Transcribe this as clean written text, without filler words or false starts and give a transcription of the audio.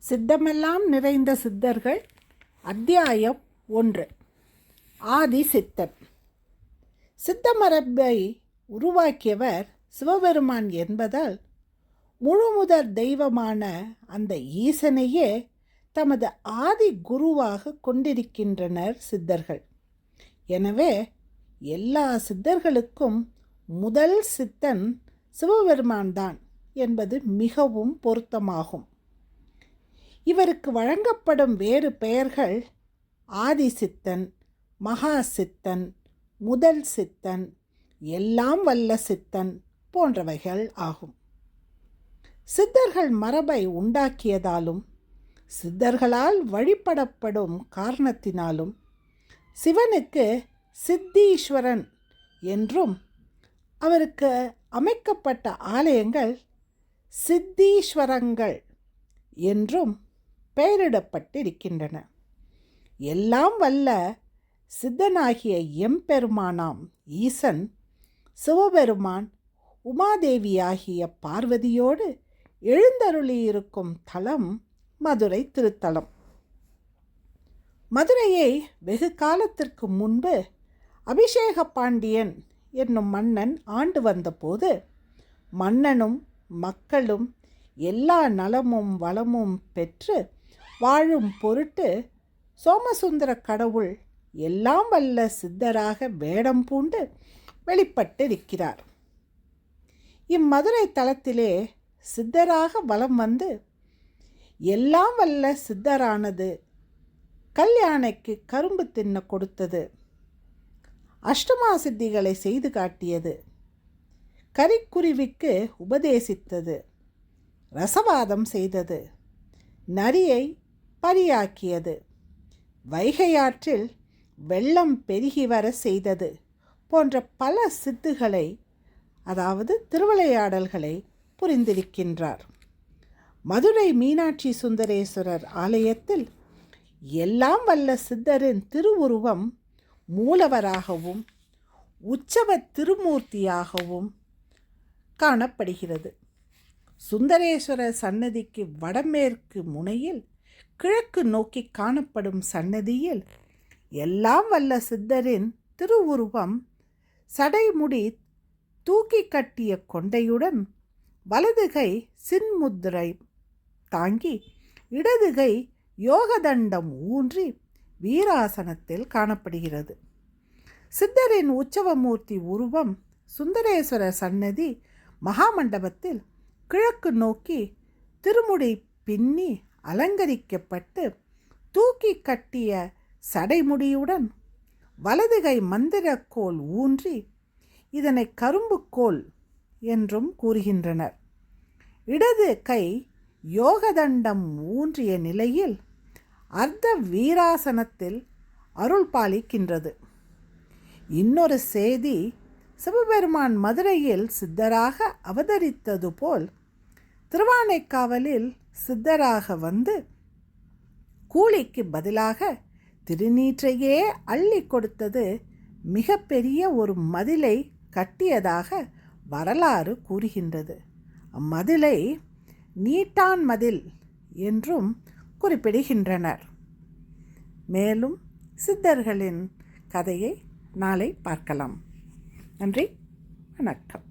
சித்தமெல்லாம் நிறைந்த சித்தர்கள். அத்தியாயம் 1. ஆதி சித்தன். சித்தமரபை உருவாக்கியவர் சிவபெருமான் என்பதால் முழுமுதற் தெய்வமான அந்த ஈசனையே தமது ஆதி குருவாக கொண்டிருக்கின்றனர் சித்தர்கள். எனவே எல்லா சித்தர்களுக்கும் முதல் சித்தன் சிவபெருமான்தான் என்பது மிகவும் பொருத்தமாகும். இவருக்கு வழங்கப்படும் வேறு பெயர்கள் ஆதி சித்தன், மகா சித்தன், முதல் சித்தன், எல்லாம் வல்ல சித்தன் போன்றவைகள் ஆகும். சித்தர்கள் மரபை உண்டாக்கியதாலும் சித்தர்களால் வழிபடப்படும் காரணத்தினாலும் சிவனுக்கு சித்தீஸ்வரன் என்றும் அவருக்கு அமைக்கப்பட்ட ஆலயங்கள் சித்தீஸ்வரங்கள் என்றும் பெயரிடப்பட்டிருக்கின்றன. எல்லாம் வல்ல சித்தனாகிய எம்பெருமானாம் ஈசன் சிவபெருமான் உமாதேவியாகிய பார்வதியோடு எழுந்தருளியிருக்கும் தலம் மதுரை திருத்தலம். மதுரையை வெகு காலத்திற்கு முன்பு அபிஷேக பாண்டியன் என்னும் மன்னன் ஆண்டு வந்தபோது மன்னனும் மக்களும் எல்லா நலமும் வளமும் பெற்று வாழும் பொருட்டு சோமசுந்தர கடவுள் எல்லாம் வல்ல சித்தராக வேடம் பூண்டு வெளிப்பட்டிருக்கிறார். இம்மதுரை தலத்திலே சித்தராக வலம் வந்து எல்லாம் வல்ல சித்தரானது கல்யாணைக்கு கரும்பு தின்ன கொடுத்தது, அஷ்டமா சித்திகளை செய்து காட்டியது, கரிக்குருவிக்கு உபதேசித்தது, ரசவாதம் செய்தது, நரியை பரியாக்கியது, வைகையாற்றில் வெள்ளம் பெருகி வர செய்தது போன்ற பல சித்துகளை, அதாவது திருவிளையாடல்களை புரிந்திருக்கின்றார். மதுரை மீனாட்சி சுந்தரேஸ்வரர் ஆலயத்தில் எல்லாம் வல்ல சித்தரின் திருவுருவம் மூலவராகவும் உற்சவ திருமூர்த்தியாகவும் காணப்படுகிறது. சுந்தரேஸ்வரர் சன்னதிக்கு வடமேற்கு முனையில் கிழக்கு நோக்கி காணப்படும் சன்னதியில் எல்லாம் வல்ல சித்தரின் திருவுருவம் சடைமுடி தூக்கி கட்டிய கொண்டையுடன் வலதுகை சின்முத்திரை தாங்கி இடதுகை யோகதண்டம் ஊன்றி வீராசனத்தில் காணப்படுகிறது. சித்தரின் உற்சவமூர்த்தி உருவம் சுந்தரேஸ்வரர் சன்னதி மகாமண்டபத்தில் கிழக்கு நோக்கி திருமுடி பின்னி அலங்கரிக்கப்பட்டு தூக்கி கட்டிய சடைமுடியுடன் வலதுகை மந்திரக்கோல் ஊன்றி இதனை கரும்புக்கோல் என்றும் கூறுகின்றனர். இடது கை யோகதண்டம் ஊன்றிய நிலையில் அர்த்த வீராசனத்தில் அருள் பாலிக்கின்றது. இன்னொரு செய்தி, சிவபெருமான் மதுரையில் சித்தராக அவதரித்தது போல் திருவானைக்காவலில் சித்தராக வந்து கூலிக்கு பதிலாக திருநீற்றையே அள்ளி கொடுத்தது மிக பெரிய ஒரு மதிலை கட்டியதாக வரலாறு கூறுகின்றது. அம்மதிலை நீட்டான் மதில் என்றும் குறிப்பிடுகின்றனர். மேலும் சித்தர்களின் கதையை நாளை பார்க்கலாம். நன்றி, வணக்கம்.